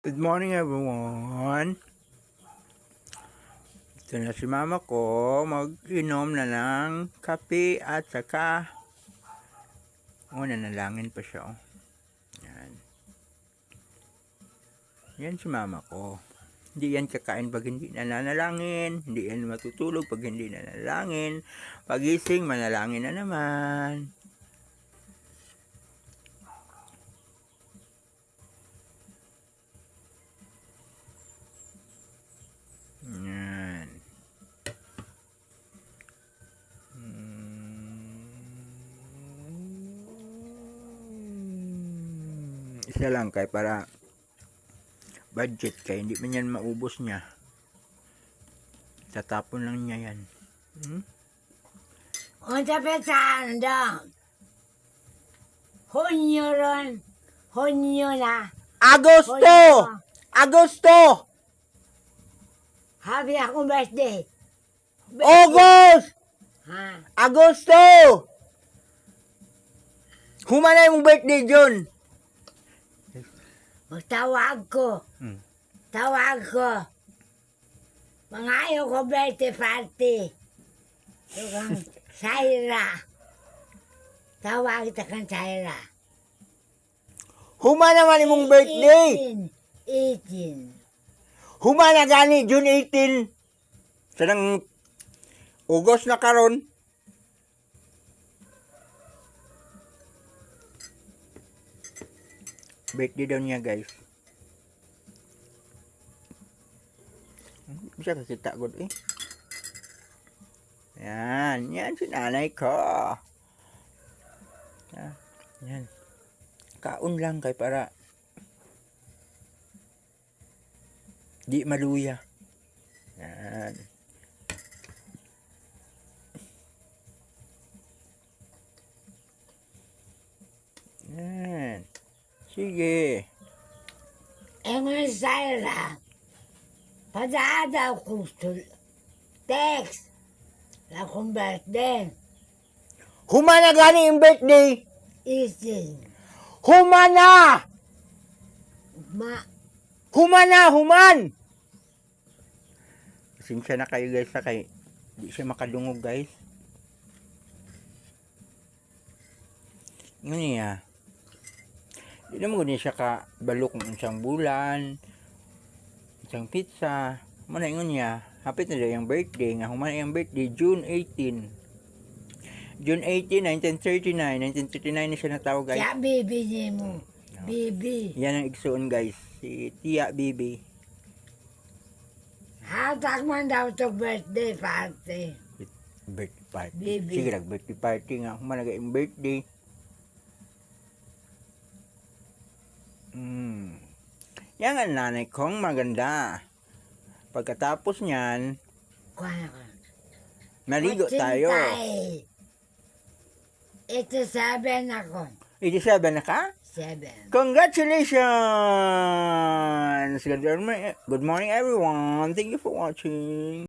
Good morning everyone. Ito na si mama ko, mag-inom na ng kape at saka nanalangin pa siya. Yan. Yan si mama ko. Hindi yan kakain pag hindi nananalangin, hindi yan matutulog pag hindi nanalangin. Pagising, manalangin na naman. Yan. Isa lang kay para budget kay hindi man yan maubos niya. Tatapon lang niya yan. Unsa pensando? Hunyo ron. Hunyo na. Agosto! Hunyo. Agosto! Happy akong birthday. August! Ha? Agosto! Humana yung birthday, June. Magtawag ko. Tawag ko. Mangayo ko birthday party. Tukang Saira. Tawag ta kang Saira. Humana man imong birthday. 18. Humana gani, June 18. Sanang August na karon. Birthday daw niya, guys. Bisa kakita ko eh. Yan si nanay ko. Yan. Kaon lang kay para di maluya. Yan. Yan. Sige. Engon Saira. Padada ko text. La kong birthday. Humana gani yung birthday. 18. Humana! Human! Pasensya na kayo guys na kay di siya makadungog guys. Yun niya. Di naman guni siya ka balok ng isang bulan, isang pizza. Muna yun niya. Hapit na daw yung birthday nga. Humana yung birthday June 18. June 18, 1939. 1939 na siya natawag guys. Kaya bibi niya mo. Bibi. Yan ang igsoon guys. Si Tia Bibi. Hatak man daw to birthday party. Birthday party. Bibi. Sige lang, birthday party nga. Humana yung birthday. Yan ang nanay kong maganda. Pagkatapos niyan, maligo tayo. Ito 7 ako. 87 na ka? 7. Congratulations! Good morning everyone. Thank you for watching.